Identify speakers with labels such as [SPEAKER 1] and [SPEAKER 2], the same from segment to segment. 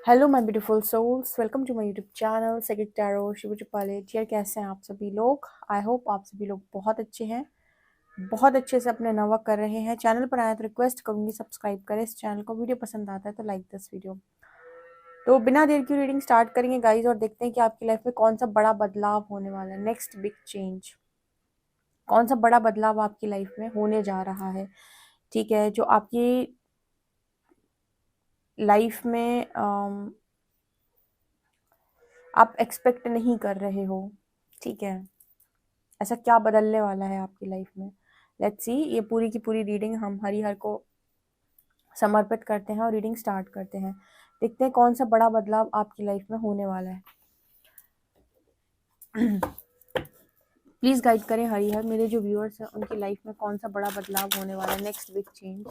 [SPEAKER 1] Hello my beautiful souls, welcome to my YouTube channel secret tarot Shiv Palet. यार कैसे हैं आप सभी लोग? आई होप आप सभी लोग बहुत अच्छे हैं, बहुत अच्छे से अपने नवा कर रहे हैं। चैनल पर आए तो रिक्वेस्ट करूंगी सब्सक्राइब करें इस चैनल को। वीडियो पसंद आता है तो लाइक दिस वीडियो। तो बिना देर की रीडिंग स्टार्ट करेंगे गाइज और देखते हैं कि आपकी लाइफ में कौन सा बड़ा बदलाव होने वाला है। नेक्स्ट बिग चेंज, कौन सा बड़ा बदलाव आपकी लाइफ में होने जा रहा है। ठीक है, जो आपकी लाइफ में आप एक्सपेक्ट नहीं कर रहे हो। ठीक है, ऐसा क्या बदलने वाला है आपकी लाइफ में। Let's see. ये पूरी की पूरी रीडिंग हम हरिहर को समर्पित करते हैं और रीडिंग स्टार्ट करते हैं। देखते हैं कौन सा बड़ा बदलाव आपकी लाइफ में होने वाला है। प्लीज गाइड करें हरिहर, मेरे जो व्यूअर्स हैं उनकी लाइफ में कौन सा बड़ा बदलाव होने वाला है। Next big change,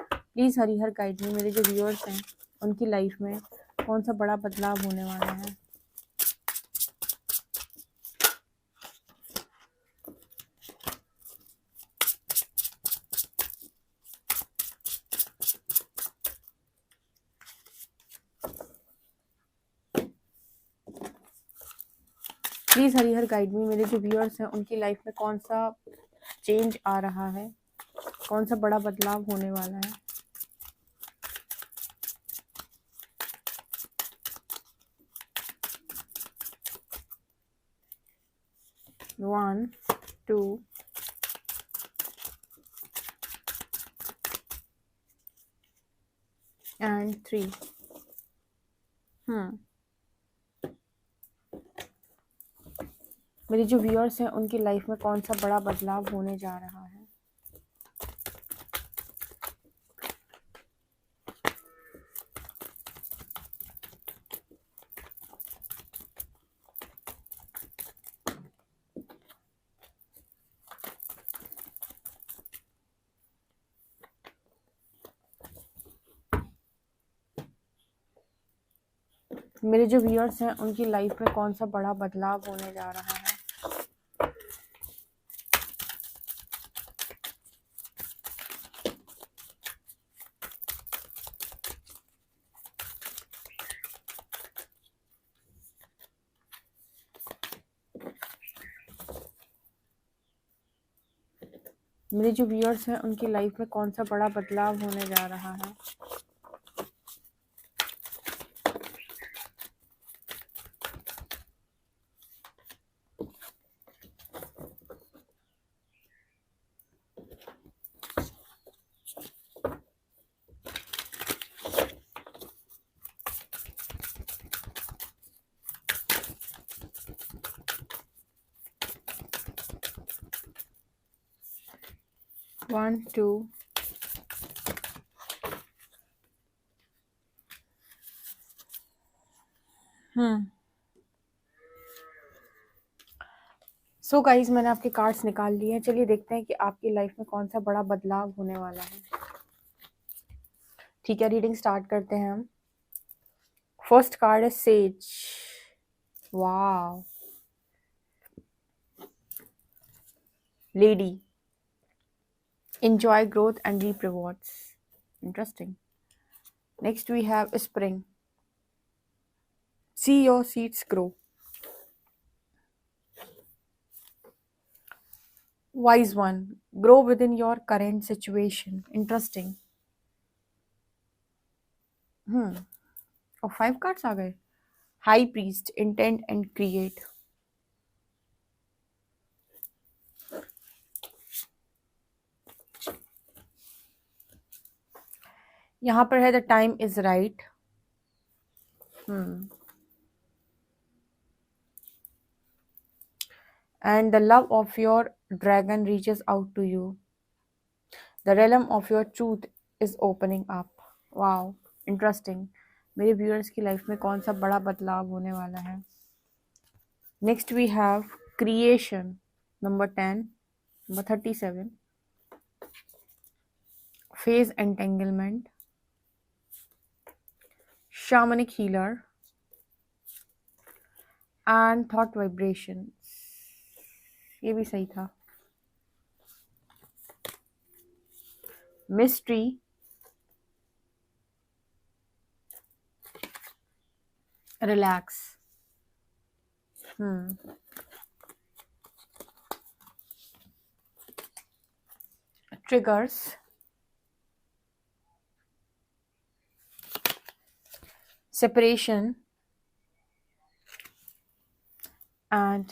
[SPEAKER 1] please Harihar guide में, मेरे जो व्यूअर्स हैं उनकी लाइफ में कौन सा बड़ा बदलाव होने वाला है। प्लीज हरिहर गाइड में, मेरे जो व्यूअर्स हैं उनकी लाइफ में कौन सा चेंज आ रहा है, कौन सा बड़ा बदलाव होने वाला है। One, two, and three. मेरे जो व्यूअर्स हैं उनकी लाइफ में कौन सा बड़ा बदलाव होने जा रहा है। मेरे जो व्यूअर्स हैं उनकी लाइफ में कौन सा बड़ा बदलाव होने जा रहा है। 1 मेरे जो व्यूअर्स हैं उनकी लाइफ में कौन सा बड़ा बदलाव होने जा रहा है। 1, 2, सो गाइज, मैंने आपके कार्ड्स निकाल लिए हैं। चलिए देखते हैं कि आपकी लाइफ में कौन सा बड़ा बदलाव होने वाला है। ठीक है, रीडिंग स्टार्ट करते हैं हम। फर्स्ट कार्ड है says. Wow, lady, enjoy growth and reap rewards. Interesting. Next we have spring. See your seeds grow. Wise one, grow within your current situation. Interesting. और 5 कार्ड्स आ गए। High priest, intent and create. यहाँ पर है the time is right. And the love of your dragon reaches out to you. The realm of your truth is opening up. Wow, interesting. मेरे viewers की life में कौन सा बड़ा बदलाव होने वाला है। Next we have creation, number 10, number 37, phase entanglement, shamanic healer and thought vibration. ये भी सही था। Mystery, relax. Triggers, separation and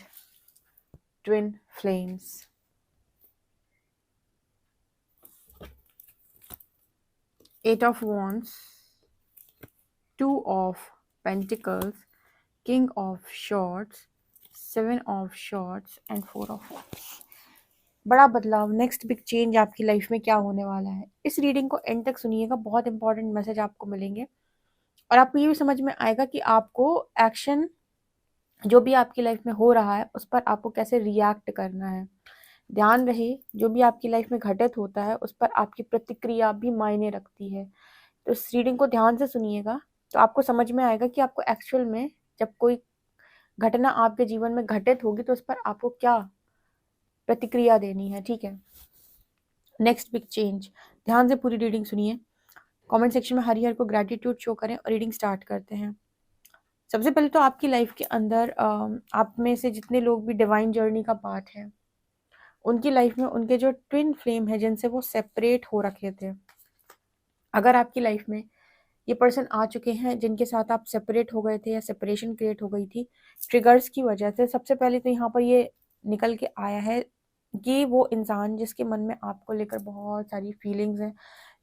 [SPEAKER 1] twin flames. Eight of wands, two of pentacles, king of swords, seven of swords and four of wands. बड़ा बदलाव, next big change आपकी life में क्या होने वाला है। इस रीडिंग को एंड तक सुनिएगा, बहुत इंपॉर्टेंट मैसेज आपको मिलेंगे और आपको ये भी समझ में आएगा कि आपको एक्शन जो भी आपकी लाइफ में हो रहा है उस पर आपको कैसे रिएक्ट करना है। ध्यान रहे, जो भी आपकी लाइफ में घटित होता है उस पर आपकी प्रतिक्रिया भी मायने रखती है। तो इस रीडिंग को ध्यान से सुनिएगा तो आपको समझ में आएगा कि आपको एक्चुअल में जब कोई घटना आपके जीवन में घटित होगी तो उस पर आपको क्या प्रतिक्रिया देनी है। ठीक है, नेक्स्ट बिग चेंज, ध्यान से पूरी रीडिंग सुनिए। कमेंट सेक्शन में हरिहर को ग्रैटिट्यूड शो करें और रीडिंग स्टार्ट करते हैं। सबसे पहले तो आपकी लाइफ के अंदर आप में से जितने लोग भी डिवाइन जर्नी का पार्ट है उनकी लाइफ में उनके जो ट्विन फ्लेम है जिनसे वो सेपरेट हो रखे थे, अगर आपकी लाइफ में ये पर्सन आ चुके हैं जिनके साथ आप सेपरेट हो गए थे या सेपरेशन क्रिएट हो गई थी ट्रिगर्स की वजह से, सबसे पहले तो यहाँ पर ये निकल के आया है कि वो इंसान जिसके मन में आपको लेकर बहुत सारी फीलिंग्स हैं,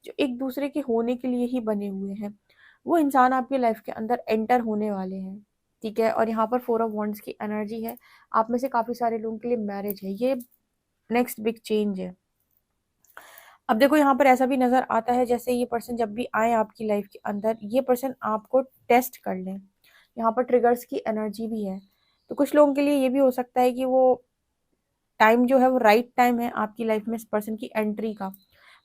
[SPEAKER 1] जो एक दूसरे के होने के लिए ही बने हुए हैं, वो इंसान आपकी लाइफ के अंदर एंटर होने वाले हैं। ठीक है, और यहाँ पर फोर ऑफ वॉन्ड्स की एनर्जी है, आप में से काफ़ी सारे लोगों के लिए मैरिज है, ये नेक्स्ट बिग चेंज है। अब देखो यहाँ पर ऐसा भी नजर आता है जैसे ये पर्सन जब भी आए आपकी लाइफ के अंदर ये पर्सन आपको टेस्ट कर लें। यहाँ पर ट्रिगर्स की एनर्जी भी है, तो कुछ लोगों के लिए ये भी हो सकता है कि वो टाइम जो है वो राइट टाइम है आपकी लाइफ में इस पर्सन की एंट्री का।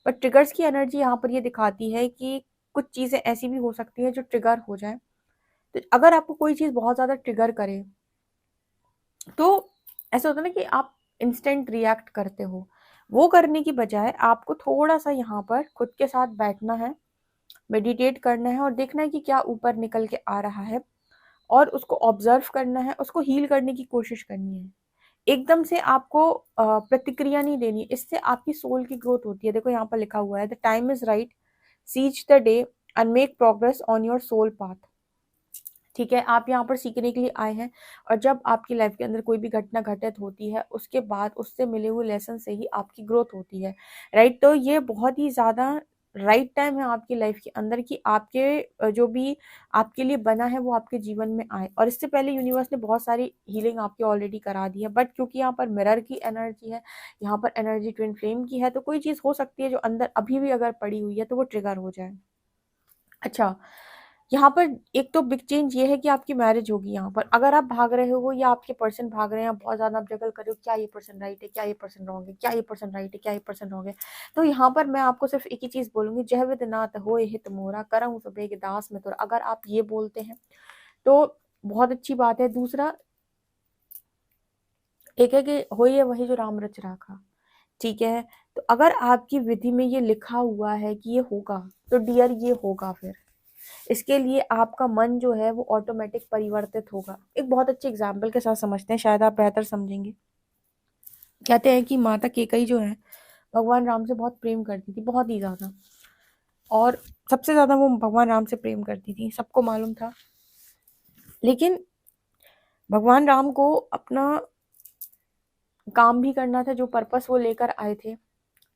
[SPEAKER 1] बट ट्रिगर्स की एनर्जी यहाँ पर ये दिखाती है कि कुछ चीज़ें ऐसी भी हो सकती है जो ट्रिगर हो जाए। तो अगर आपको कोई चीज़ बहुत ज़्यादा ट्रिगर करे तो ऐसा होता है ना कि आप इंस्टेंट रिएक्ट करते हो, वो करने की बजाय आपको थोड़ा सा यहाँ पर खुद के साथ बैठना है, मेडिटेट करना है और देखना है कि क्या ऊपर निकल के आ रहा है और उसको ऑब्जर्व करना है, उसको हील करने की कोशिश करनी है। एकदम से आपको प्रतिक्रिया नहीं देनी, इससे आपकी सोल की ग्रोथ होती है। देखो यहाँ पर लिखा हुआ है the time is right, seize the day and make progress on your soul path. ठीक है, आप यहाँ पर सीखने के लिए आए हैं और जब आपकी लाइफ के अंदर कोई भी घटना घटित होती है उसके बाद उससे मिले हुए लेसन से ही आपकी ग्रोथ होती है। राइट, तो ये बहुत ही ज़्यादा राइट टाइम है आपकी लाइफ के अंदर कि आपके जो भी आपके लिए बना है वो आपके जीवन में आए। और इससे पहले यूनिवर्स ने बहुत सारी हीलिंग आपकी ऑलरेडी करा दी है, बट क्योंकि यहाँ पर मिरर की एनर्जी है, यहाँ पर एनर्जी ट्विन फ्लेम की है, तो कोई चीज़ हो सकती है जो अंदर अभी भी अगर पड़ी हुई है तो वो ट्रिगर हो जाए। अच्छा, यहाँ पर एक तो बिग चेंज ये है कि आपकी मैरिज होगी। यहाँ पर अगर आप भाग रहे हो या आपके पर्सन भाग रहे हैं, बहुत ज़्यादा आप जगल कर रहे हो, क्या ये पर्सन राइट है, क्या ये पर्सन रॉन्ग है, क्या ये पर्सन राइट है, क्या ये पर्सन रॉन्ग है, तो यहाँ पर मैं आपको सिर्फ एक ही चीज़ बोलूँगी, जह विद नात होए हित मोरा करम सबेग दास में तोरा। अगर आप ये बोलते हैं तो बहुत अच्छी बात है। दूसरा एक है कि होइए वही जो राम रच राखा। ठीक है, तो अगर आपकी विधि में ये लिखा हुआ है कि ये होगा तो डियर ये होगा, फिर इसके लिए आपका मन जो है वो ऑटोमेटिक परिवर्तित होगा। एक बहुत अच्छे एग्जाम्पल के साथ समझते हैं, शायद आप बेहतर समझेंगे। कहते हैं कि माता केकई जो है भगवान राम से बहुत प्रेम करती थी, बहुत ही ज़्यादा, और सबसे ज़्यादा वो भगवान राम से प्रेम करती थी, सबको मालूम था। लेकिन भगवान राम को अपना काम भी करना था, जो पर्पस वो लेकर आए थे।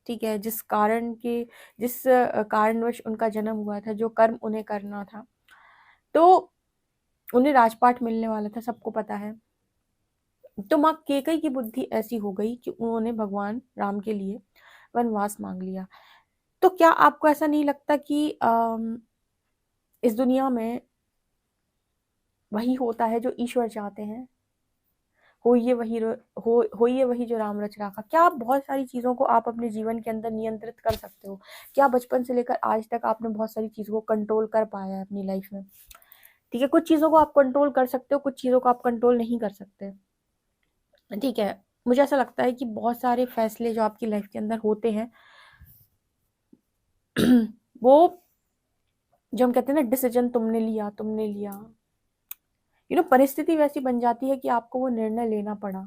[SPEAKER 1] ठीक है, जिस कारणवश उनका जन्म हुआ था, जो कर्म उन्हें करना था, तो उन्हें राजपाट मिलने वाला था, सबको पता है। तो माँ केकई की बुद्धि ऐसी हो गई कि उन्होंने भगवान राम के लिए वनवास मांग लिया। तो क्या आपको ऐसा नहीं लगता कि इस दुनिया में वही होता है जो ईश्वर चाहते हैं? होइए वही जो राम रच राखा। क्या आप बहुत सारी चीज़ों को आप अपने जीवन के अंदर नियंत्रित कर सकते हो? क्या बचपन से लेकर आज तक आपने बहुत सारी चीज़ों को कंट्रोल कर पाया है अपनी लाइफ में? ठीक है, कुछ चीज़ों को आप कंट्रोल कर सकते हो, कुछ चीज़ों को आप कंट्रोल नहीं कर सकते। ठीक है, मुझे ऐसा लगता है कि बहुत सारे फैसले जो आपकी लाइफ के अंदर होते हैं वो जो हम कहते हैं ना डिसीजन तुमने लिया, परिस्थिति वैसी बन जाती है कि आपको वो निर्णय लेना पड़ा।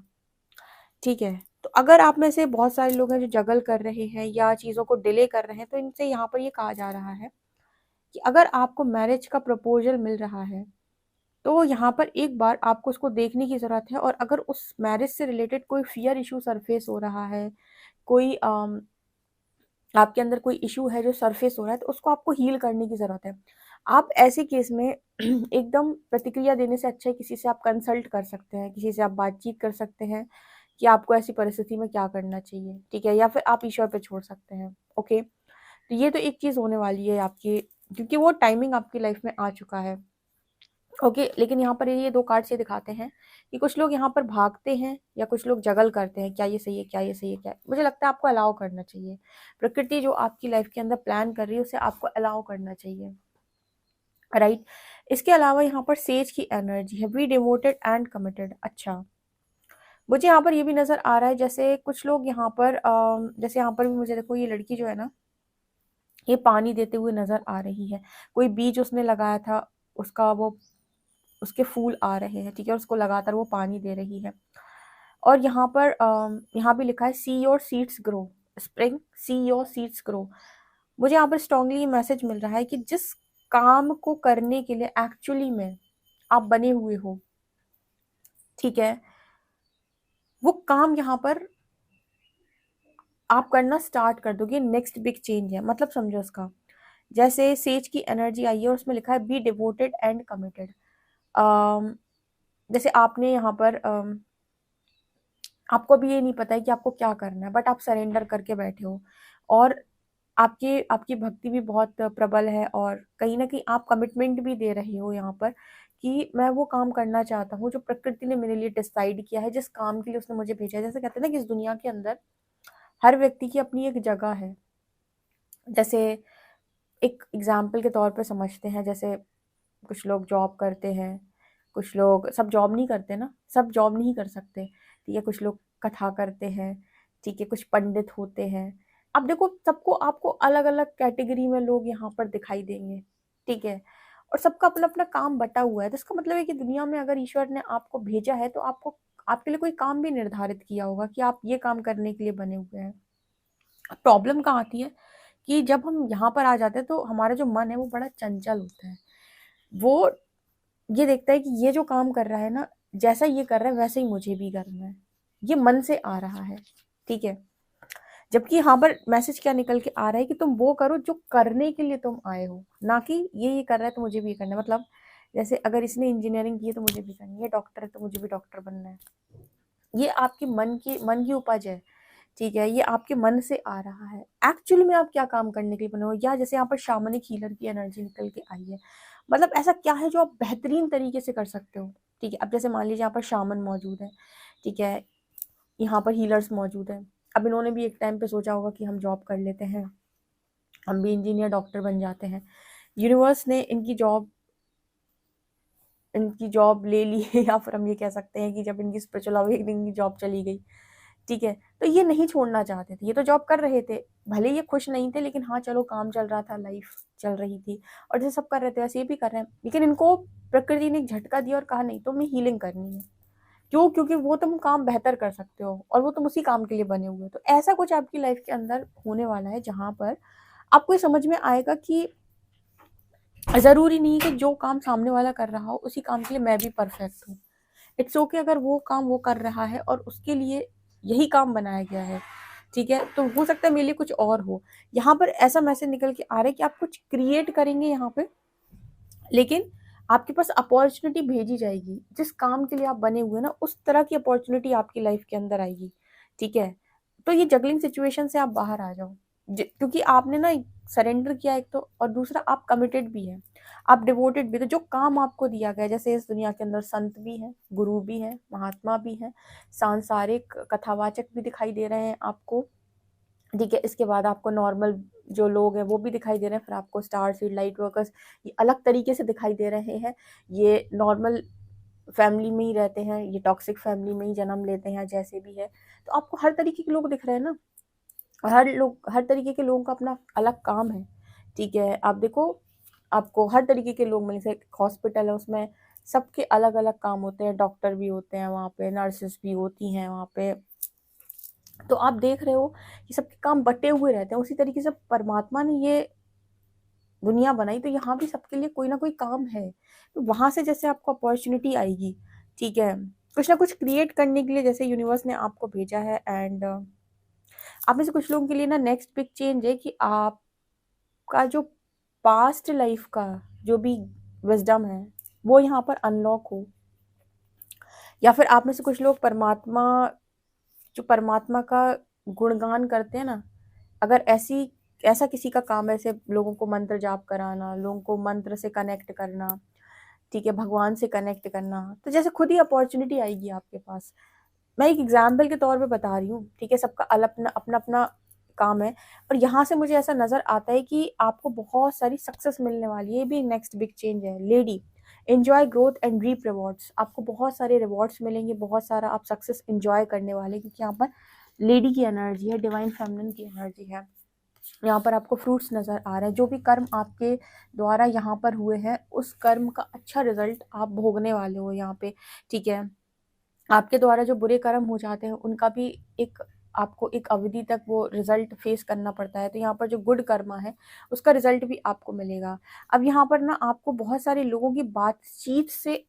[SPEAKER 1] ठीक है, तो अगर आप में से बहुत सारे लोग हैं जो जगल कर रहे हैं या चीज़ों को डिले कर रहे हैं, तो इनसे यहाँ पर ये कहा जा रहा है कि अगर आपको मैरिज का प्रपोजल मिल रहा है, तो यहाँ पर एक बार आपको उसको देखने की ज़रूरत है। और अगर उस मैरिज से रिलेटेड कोई फियर इशू सरफेस हो रहा है, कोई आपके अंदर कोई इशू है जो सरफेस हो रहा है, तो उसको आपको हील करने की ज़रूरत है। आप ऐसे केस में एकदम प्रतिक्रिया देने से अच्छा है किसी से आप कंसल्ट कर सकते हैं, किसी से आप बातचीत कर सकते हैं कि आपको ऐसी परिस्थिति में क्या करना चाहिए, ठीक है? या फिर आप ईश्वर पे छोड़ सकते हैं, ओके? तो ये तो एक चीज़ होने वाली है आपकी, क्योंकि वो टाइमिंग आपकी लाइफ में आ चुका है, ओके। लेकिन यहाँ पर ये 2 कार्ड्स ये दिखाते हैं कि कुछ लोग यहाँ पर भागते हैं या कुछ लोग जगल करते हैं, क्या ये सही है, क्या ये सही है, क्या मुझे लगता है आपको अलाउ करना चाहिए। प्रकृति जो आपकी लाइफ के अंदर प्लान कर रही है, उसे आपको अलाउ करना चाहिए, राइट? इसके अलावा यहाँ पर सेज की एनर्जी है, बी डिवोटेड एंड कमिटेड। अच्छा, मुझे यहाँ पर ये भी नज़र आ रहा है जैसे कुछ लोग यहाँ पर जैसे यहाँ पर भी मुझे देखो, ये लड़की जो है ना, ये पानी देते हुए नज़र आ रही है। कोई बीज उसने लगाया था, उसका वो उसके फूल आ रहे हैं, ठीक है? और उसको लगातार वो पानी दे रही है। और यहाँ पर यहाँ भी लिखा है see your seeds grow, spring see your seeds grow. मुझे यहाँ पर स्ट्रांगली ये मैसेज मिल रहा है कि जिस काम को करने के लिए एक्चुअली में आप बने हुए हो, ठीक है, वो काम यहाँ पर आप करना स्टार्ट कर दोगे। नेक्स्ट बिग चेंज है, मतलब समझो उसका। जैसे सेज की एनर्जी आई है और उसमें लिखा है बी डिवोटेड एंड कमिटेड। जैसे आपने यहाँ पर आपको अभी ये नहीं पता है कि आपको क्या करना है, बट आप सरेंडर करके बैठे हो और आपकी आपकी भक्ति भी बहुत प्रबल है और कहीं ना कहीं आप कमिटमेंट भी दे रहे हो यहाँ पर कि मैं वो काम करना चाहता हूँ जो प्रकृति ने मेरे लिए डिसाइड किया है, जिस काम के लिए उसने मुझे भेजा है। जैसे कहते हैं ना कि इस दुनिया के अंदर हर व्यक्ति की अपनी एक जगह है। जैसे एक एग्जाम्पल के तौर पे समझते हैं, जैसे कुछ लोग जॉब करते हैं, कुछ लोग, सब जॉब नहीं करते ना, सब जॉब नहीं कर सकते, ठीक है? कुछ लोग कथा करते हैं, ठीक है? कुछ पंडित होते हैं। अब देखो, सबको आपको अलग अलग कैटेगरी में लोग यहाँ पर दिखाई देंगे, ठीक है? और सबका अपना अपना काम बटा हुआ है। तो इसका मतलब है कि दुनिया में अगर ईश्वर ने आपको भेजा है तो आपको आपके लिए कोई काम भी निर्धारित किया होगा कि आप ये काम करने के लिए बने हुए हैं। प्रॉब्लम कहाँ आती है कि जब हम यहाँ पर आ जाते हैं तो हमारा जो मन है वो बड़ा चंचल होता है। वो ये देखता है कि ये जो काम कर रहा है ना, जैसा ये कर रहा है वैसे ही मुझे भी करना है, ये मन से आ रहा है, ठीक है? जबकि यहाँ पर मैसेज क्या निकल के आ रहा है कि तुम वो करो जो करने के लिए तुम आए हो, ना कि ये कर रहा है तो मुझे भी ये करना है। मतलब जैसे अगर इसने इंजीनियरिंग की है तो मुझे भी करनी है, ये डॉक्टर है तो मुझे भी डॉक्टर बनना है। ये आपके मन की उपज है, ठीक है? ये आपके मन से आ रहा है। एक्चुअली में आप क्या काम करने के लिए बने हो, या जैसे यहाँ पर शामनिक हीलर की एनर्जी निकल के आई है, मतलब ऐसा क्या है जो आप बेहतरीन तरीके से कर सकते हो, ठीक है? अब जैसे मान लीजिए यहाँ पर शामन मौजूद है, ठीक है? यहाँ पर हीलर्स मौजूद हैं। अब इन्होंने भी एक टाइम पे सोचा होगा कि हम जॉब कर लेते हैं, हम भी इंजीनियर डॉक्टर बन जाते हैं। यूनिवर्स ने इनकी जॉब ले ली है, या फिर हम ये कह सकते हैं कि जब इनकी स्पिरिचुअल अवेकनिंग की जॉब चली गई, ठीक है? तो ये नहीं छोड़ना चाहते थे, ये तो जॉब कर रहे थे, भले ये खुश नहीं थे, लेकिन हाँ चलो, काम चल रहा था, लाइफ चल रही थी और जैसे सब कर रहे थे वैसे ये भी कर रहे हैं। लेकिन इनको प्रकृति ने एक झटका दिया और कहा नहीं, तुम्हें हीलिंग करनी है। क्यों? क्योंकि वो तुम काम बेहतर कर सकते हो और वो तुम उसी काम के लिए बने हुए हो। तो ऐसा कुछ आपकी लाइफ के अंदर होने वाला है जहाँ पर आपको ये समझ में आएगा कि ज़रूरी नहीं कि जो काम सामने वाला कर रहा हो उसी काम के लिए मैं भी परफेक्ट हूँ। इट्स ओके अगर वो काम वो कर रहा है और उसके लिए यही काम बनाया गया है, ठीक है? तो हो सकता है मेरे लिए कुछ और हो। यहाँ पर ऐसा मैसेज निकल के आ रहा है कि आप कुछ क्रिएट करेंगे यहाँ पे, लेकिन आपके पास अपॉर्चुनिटी भेजी जाएगी। जिस काम के लिए आप बने हुए हैं ना, उस तरह की अपॉर्चुनिटी आपकी लाइफ के अंदर आएगी, ठीक है? तो ये जगलिंग सिचुएशन से आप बाहर आ जाओ, क्योंकि आपने ना सरेंडर किया एक तो, और दूसरा आप कमिटेड भी हैं, आप डिवोटेड भी। तो जो काम आपको दिया गया है, जैसे इस दुनिया के अंदर संत भी हैं, गुरु भी हैं, महात्मा भी हैं, सांसारिक कथावाचक भी दिखाई दे रहे हैं आपको, ठीक है? इसके बाद आपको नॉर्मल जो लोग हैं वो भी दिखाई दे रहे हैं, फिर आपको स्टार सीड लाइट वर्कर्स, ये अलग तरीके से दिखाई दे रहे हैं। ये नॉर्मल फैमिली में ही रहते हैं, ये टॉक्सिक फैमिली में ही जन्म लेते हैं, जैसे भी है। तो आपको हर तरीके के लोग दिख रहे हैं ना, और हर तरीके के लोगों का अपना अलग काम है, ठीक है? आप देखो, आपको हर तरीके के लोग मिलेंगे। एक हॉस्पिटल है, उसमें सबके अलग अलग काम होते हैं, डॉक्टर भी होते हैं वहाँ पे, नर्सेस भी होती हैं वहाँ पे। तो आप देख रहे हो कि सबके काम बटे हुए रहते हैं। उसी तरीके से परमात्मा ने ये दुनिया बनाई, तो यहाँ भी सबके लिए कोई ना कोई काम है। तो वहां से जैसे आपको अपॉर्चुनिटी आएगी, ठीक है, कुछ ना कुछ क्रिएट करने के लिए, जैसे यूनिवर्स ने आपको भेजा है। एंड आप में से कुछ लोगों के लिए ना नेक्स्ट बिग चेंज है कि आपका जो पास्ट लाइफ का जो भी विजडम है वो यहाँ पर अनलॉक हो। या फिर आप में से कुछ लोग परमात्मा का गुणगान करते हैं ना, अगर ऐसा किसी का काम है, ऐसे लोगों को मंत्र जाप कराना, लोगों को मंत्र से कनेक्ट करना, ठीक है, भगवान से कनेक्ट करना, तो जैसे खुद ही अपॉर्चुनिटी आएगी आपके पास। मैं एक एग्जाम्पल के तौर पे बता रही हूँ, ठीक है, सबका अपना अपना अपना काम है। और यहाँ से मुझे ऐसा नजर आता है कि आपको बहुत सारी सक्सेस मिलने वाली है। ये भी नेक्स्ट बिग चेंज है। Lady, enjoy growth and reap rewards. आपको बहुत सारे रिवॉर्ड्स मिलेंगे, बहुत सारा आप सक्सेस एंजॉय करने वाले, क्योंकि यहाँ पर लेडी की एनर्जी है, डिवाइन फेमिनिन की एनर्जी है। यहाँ पर आपको फ्रूट्स नजर आ रहे हैं। जो भी कर्म आपके द्वारा यहाँ पर हुए हैं, उस कर्म का अच्छा रिजल्ट आप भोगने वाले हो यहाँ पे, ठीक है। आपके द्वारा जो बुरे कर्म हो जाते हैं, उनका भी एक आपको एक अवधि तक वो रिजल्ट फेस करना पड़ता है। तो यहाँ पर जो गुड कर्मा है, उसका रिजल्ट भी आपको मिलेगा। अब यहाँ पर ना आपको बहुत सारे लोगों की बातचीत से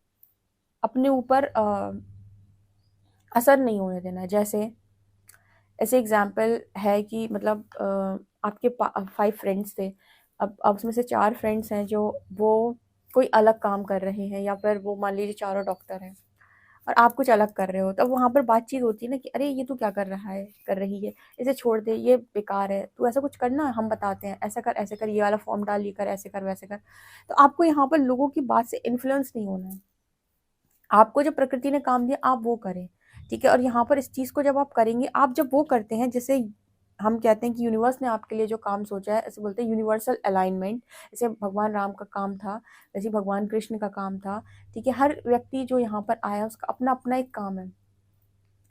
[SPEAKER 1] अपने ऊपर असर नहीं होने देना है। जैसे ऐसे एग्जाम्पल है कि मतलब आपके 5 फ्रेंड्स थे, अब उसमें से 4 फ्रेंड्स हैं जो वो कोई अलग काम कर रहे हैं, या फिर वो मान लीजिए चारों डॉक्टर हैं और आप कुछ अलग कर रहे हो। तब वहाँ पर बातचीत होती है ना कि अरे ये तू क्या कर रहा है, कर रही है, इसे छोड़ दे, ये बेकार है, तू ऐसा कुछ करना, हम बताते हैं, ऐसा कर, ऐसे कर, ये वाला फॉर्म डाल, ये कर, ऐसे कर, वैसे कर। तो आपको यहाँ पर लोगों की बात से इन्फ्लुएंस नहीं होना है। आपको जो प्रकृति ने काम दिया आप वो करें, ठीक है। और यहाँ पर इस चीज को जब आप करेंगे, आप जब वो करते हैं, जैसे हम कहते हैं कि यूनिवर्स ने आपके लिए जो काम सोचा है, ऐसे बोलते हैं यूनिवर्सल अलाइनमेंट। जैसे भगवान राम का काम था, वैसे भगवान कृष्ण का काम था, ठीक है। हर व्यक्ति जो यहाँ पर आया, उसका अपना अपना एक काम है।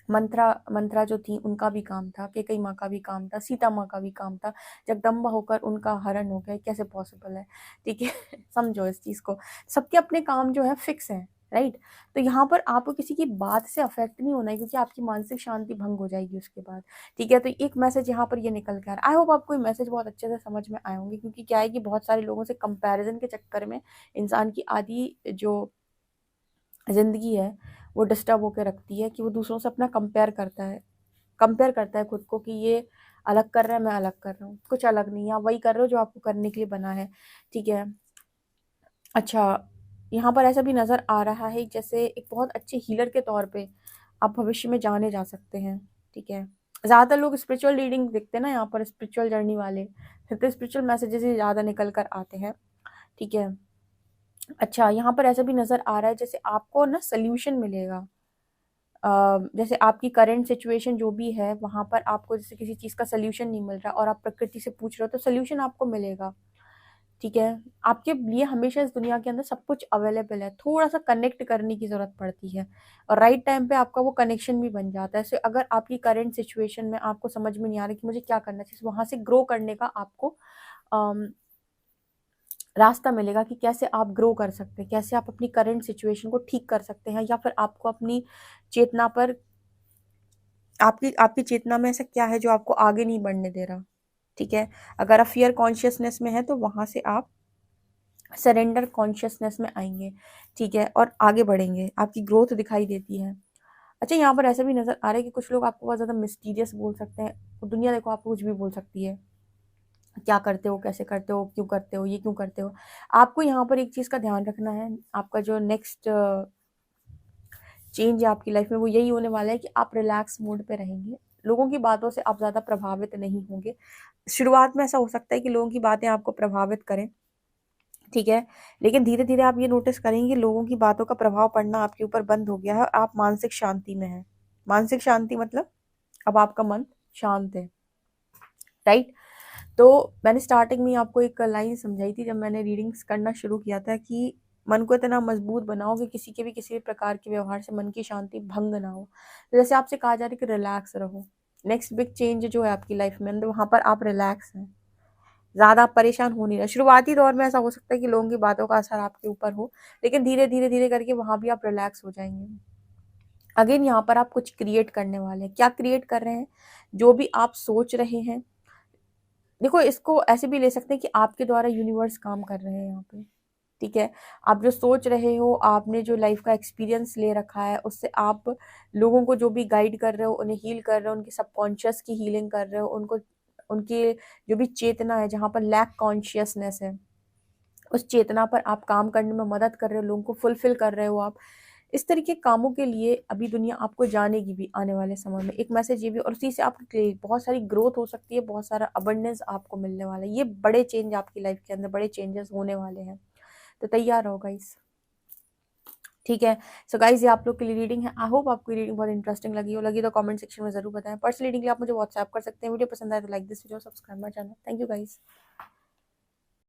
[SPEAKER 1] मंत्रा जो थी, उनका भी काम था, कैकई माँ का भी काम था, सीता माँ का भी काम था। जगदम्बा होकर उनका हरण हो गया, कैसे पॉसिबल है, ठीक है। समझो इस चीज को। सबके अपने काम जो है फिक्स है, राइट। तो यहाँ पर आपको किसी की बात से अफेक्ट नहीं होना है, क्योंकि आपकी मानसिक शांति भंग हो जाएगी उसके बाद, ठीक है। तो एक मैसेज यहाँ पर ये निकल के आ रहा है। आई होप आपको ये मैसेज बहुत अच्छे से समझ में आए होंगे, क्योंकि क्या है कि बहुत सारे लोगों से कंपैरिजन के चक्कर में इंसान की आधी जो जिंदगी है वो डिस्टर्ब होकर रखती है, कि वो दूसरों से अपना कंपेयर करता है खुद को, कि ये अलग कर रहा है, मैं अलग कर रहा हूँ। कुछ अलग नहीं है, आप वही कर रहे हो जो आपको करने के लिए बना है, ठीक है। अच्छा, यहाँ पर ऐसा भी नजर आ रहा है जैसे एक बहुत अच्छे हीलर के तौर पे आप भविष्य में जाने जा सकते हैं, ठीक है। ज्यादातर लोग स्पिरिचुअल रीडिंग देखते हैं ना, यहाँ पर स्पिरिचुअल जर्नी वाले, फिर तो स्पिरिचुअल मैसेजेस ही ज्यादा निकल कर आते हैं, ठीक है। अच्छा, यहाँ पर ऐसा भी नजर आ रहा है जैसे आपको ना सोल्यूशन मिलेगा। जैसे आपकी करंट सिचुएशन जो भी है, वहां पर आपको जैसे किसी चीज का सोल्यूशन नहीं मिल रहा और आप प्रकृति से पूछ रहे हो, तो सोल्यूशन आपको मिलेगा, ठीक है। आपके लिए हमेशा इस दुनिया के अंदर सब कुछ अवेलेबल है, थोड़ा सा कनेक्ट करने की जरूरत पड़ती है, और राइट टाइम पे आपका वो कनेक्शन भी बन जाता है। सो अगर आपकी करंट सिचुएशन में आपको समझ में नहीं आ रहा कि मुझे क्या करना चाहिए, वहां से ग्रो करने का आपको रास्ता मिलेगा, कि कैसे आप ग्रो कर सकते हैं, कैसे आप अपनी करंट सिचुएशन को ठीक कर सकते हैं, या फिर आपको अपनी चेतना पर, आपकी आपकी चेतना में ऐसा क्या है जो आपको आगे नहीं बढ़ने दे रहा, ठीक है। अगर आप फियर कॉन्शियसनेस में है, तो वहां से आप सरेंडर कॉन्शियसनेस में आएंगे, ठीक है, और आगे बढ़ेंगे, आपकी ग्रोथ दिखाई देती है। अच्छा, यहाँ पर ऐसा भी नजर आ रहा है कि कुछ लोग आपको बहुत ज्यादा मिस्टीरियस बोल सकते हैं। तो दुनिया देखो आपको कुछ भी बोल सकती है, क्या करते हो, कैसे करते हो, क्यों करते हो, ये क्यों करते हो। आपको यहाँ पर एक चीज का ध्यान रखना है, आपका जो नेक्स्ट चेंज है आपकी लाइफ में, वो यही होने वाला है कि आप रिलैक्स मोड पे रहेंगे। लोगों की बातों से आप ज्यादा प्रभावित नहीं होंगे। शुरुआत में ऐसा हो सकता है कि लोगों की बातें आपको प्रभावित करें, ठीक है, लेकिन धीरे धीरे आप ये नोटिस करेंगे कि लोगों की बातों का प्रभाव पड़ना आपके ऊपर बंद हो गया है, आप मानसिक शांति में हैं। मानसिक शांति मतलब अब आपका मन शांत है, राइट। तो मैंने स्टार्टिंग में आपको एक लाइन समझाई थी जब मैंने रीडिंग्स करना शुरू किया था, कि मन को इतना मजबूत बनाओ कि किसी भी प्रकार के व्यवहार से मन की शांति भंग ना हो। तो जैसे आपसे कहा जा रहा है कि रिलैक्स रहो। नेक्स्ट बिग चेंज जो है आपकी लाइफ में अंदर, वहां पर आप रिलैक्स हैं, ज़्यादा आप परेशान हो नहीं रहे। शुरुआती दौर में ऐसा हो सकता है कि लोगों की बातों का असर आपके ऊपर हो, लेकिन धीरे धीरे धीरे करके वहाँ भी आप रिलैक्स हो जाएंगे। अगेन यहाँ पर आप कुछ क्रिएट करने वाले हैं। क्या क्रिएट कर रहे हैं? जो भी आप सोच रहे हैं, देखो इसको ऐसे भी ले सकते हैं कि आपके द्वारा यूनिवर्स काम कर रहे हैं यहाँ पे। ठीक है, आप जो सोच रहे हो, आपने जो लाइफ का एक्सपीरियंस ले रखा है, उससे आप लोगों को जो भी गाइड कर रहे हो, उन्हें हील कर रहे हो, उनके सबकॉन्शियस की हीलिंग कर रहे हो, उनको उनकी जो भी चेतना है, जहाँ पर लैक कॉन्शियसनेस है, उस चेतना पर आप काम करने में मदद कर रहे हो, लोगों को फुलफिल कर रहे हो आप। इस तरीके के कामों के लिए अभी दुनिया आपको जानेगी भी आने वाले समय में। एक मैसेज ये भी, और उसी से आपकी बहुत सारी ग्रोथ हो सकती है, बहुत सारा अबंडेंस आपको मिलने वाला है। ये बड़े चेंज आपकी लाइफ के अंदर, बड़े चेंजेस होने वाले हैं, तो तैयार रहो गाइस। ठीक है, सो गाइज ये आप लोग के लिए रीडिंग है। आई होप आपको रीडिंग बहुत इंटरेस्टिंग लगी हो। लगी तो कमेंट सेक्शन में जरूर बताएं। पर्सनल रीडिंग के लिए आप मुझे व्हाट्सएप कर सकते हैं। वीडियो पसंद आए तो like this video, subscribe my channel. Thank you guys.